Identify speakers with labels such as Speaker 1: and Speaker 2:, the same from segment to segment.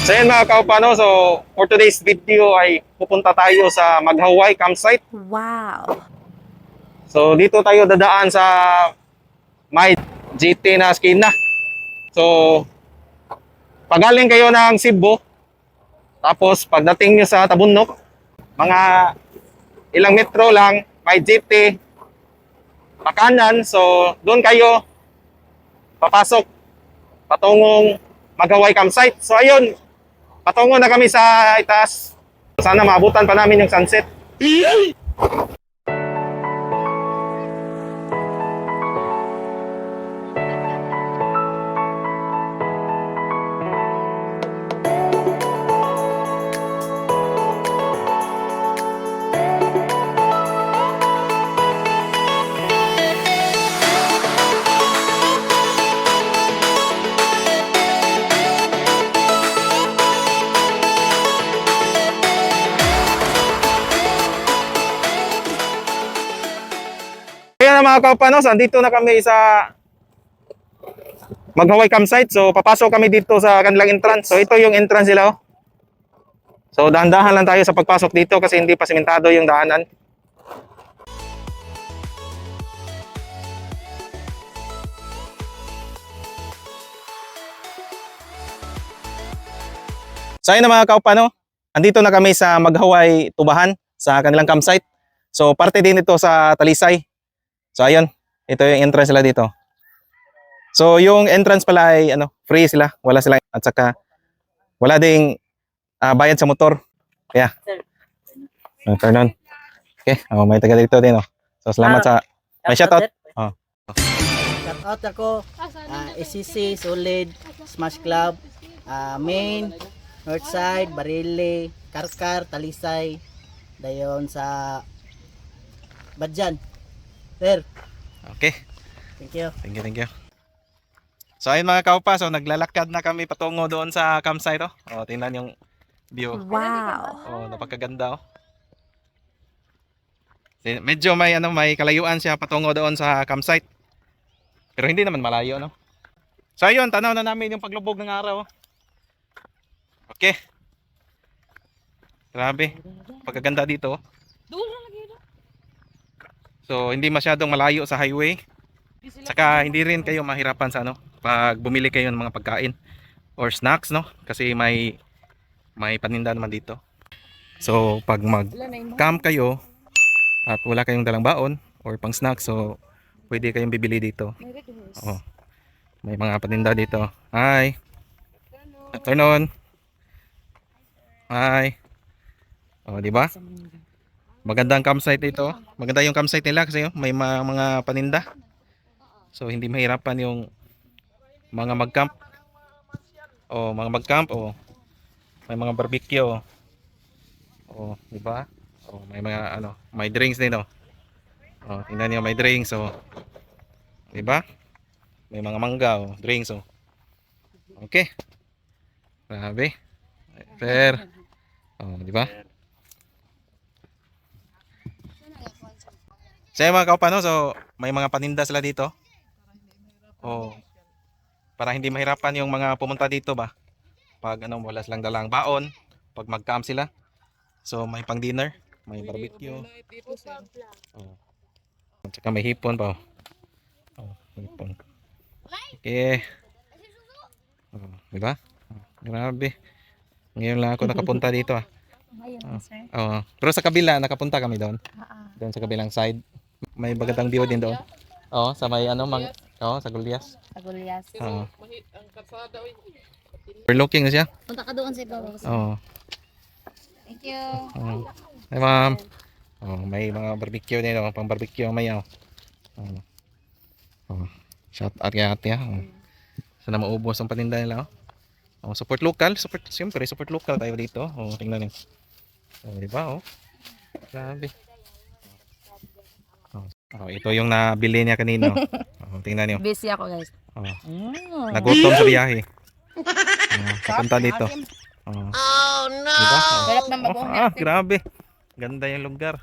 Speaker 1: So yun mga kaupano, so for today's video ay pupunta tayo sa Maghaway campsite.
Speaker 2: Wow.
Speaker 1: So dito tayo dadaan sa may GT na skina. So pagaling kayo ng Cebu, tapos pagdating nyo sa Tabunok, mga ilang metro lang, may GT pakanan. So doon kayo papasok patungong Maghaway campsite. So ayun, patungo na kami sa itaas. Sana maabutan pa namin yung sunset. Kaya na mga kapanos, andito na kami sa Maghaway campsite. So papasok kami dito sa kanilang entrance. So ito yung entrance nila. Oh. So dahan-dahan lang tayo sa pagpasok dito kasi hindi pa simentado yung daanan. So ayun na mga kaupano, andito na kami sa Maghaway Tubahan sa kanilang campsite. So parte din ito sa Talisay. So ayun, ito yung entrance nila dito. So yung entrance pala ay free sila, wala sila at saka wala ding bayad sa motor. Kaya turn on. Okay, may taga dito din oh. So salamat sa may shoutout. Oh.
Speaker 3: Shoutout ako, SCC, Solid, Smash Club, Main, Northside, Barile, Karkar, Talisay, dayon sa Badjan. Sir.
Speaker 1: Okay.
Speaker 3: Thank you.
Speaker 1: Thank you. So ayun mga kaupa, so naglalakad na kami patungo doon sa campsite oh. Oh, tingnan yung view.
Speaker 2: Wow.
Speaker 1: Oh, napakaganda oh. Medyo may kalayuan siya patungo doon sa campsite. Pero hindi naman malayo no. So ayun, tanaw na namin yung paglubog ng araw. Okay. Grabe. Pagkaganda dito. So hindi masyadong malayo sa highway. Saka hindi rin kayo mahirapan sa pag bumili kayo ng mga pagkain or snacks no kasi may paninda naman dito. So pag mag-camp kayo at wala kayong dalang baon or pang snacks, so pwede kayong bibili dito. Oh. May mga paninda dito. Hi. Afternoon. Hi. Oh, di ba? Magandang campsite ito. Maganda yung campsite nila kasi may mga paninda. So hindi mahirapan yung mga mag-camp. O may mga barbecue. O, di ba? O may mga may drinks din oh. O, tingnan niyo may drinks oh. Di ba? May mga mangga oh, drinks oh. Okay. Grabe. Fair. Oh, di ba? So mga kaupano, so may mga paninda sila dito. Oh. Para hindi mahirapan yung mga pumunta dito ba. Pag wala silang dalang baon, pag mag-camp sila. So may pang dinner, may barbecue. Oh. At saka may hipon pa. Oh, hipon. Okay. Oh, di ba? Grabe. Ngayon lang ako nakapunta dito ah. Oh, pero sa kabila nakapunta kami doon. Doon sa kabilang side. May magandang view din doon. Oh, sa may sa Gulyas.
Speaker 2: Sa Gulyas.
Speaker 1: Oh. Overlooking na siya.
Speaker 2: Punta ka doon sa ibabaw.
Speaker 1: Oh.
Speaker 2: Thank you.
Speaker 1: Oh. Hi ma'am. Oh, may mga barbecue din oh, pang barbecue may oh. Oh. Oh. Shout out kay ate ah. Oh. Sana maubos ang paninda nila oh. Oh, support local, siyempre support local tayo dito. Oh, tingnan niyo. Oh, di ba oh? Grabe. Oh, ito yung nabili niya kanino. Oh, tingnan niyo.
Speaker 2: Busy ako guys.
Speaker 1: Oh. Nagutom sa biyahe. Oh, papunta dito. Oh.
Speaker 2: Oh no.
Speaker 1: Diba? Oh.
Speaker 2: Sarap ng bagoong
Speaker 1: Grabe. Ganda yung lugar.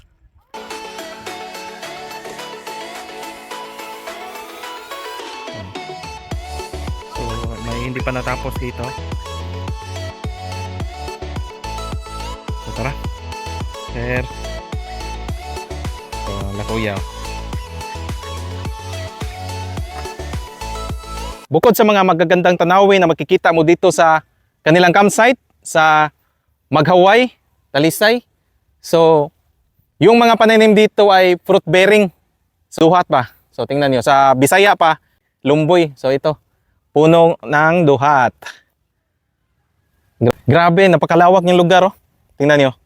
Speaker 1: So, may hindi pa natapos dito. Sir. So, la kuya. Bukod sa mga magagandang tanawin na makikita mo dito sa kanilang campsite sa Maghaway, Talisay. So, yung mga pananim dito ay fruit bearing. Duhat pa. So, tingnan nyo. Sa Bisaya pa, lumboy. So, ito. Puno ng duhat. Grabe, napakalawak yung lugar. Oh. Tingnan nyo.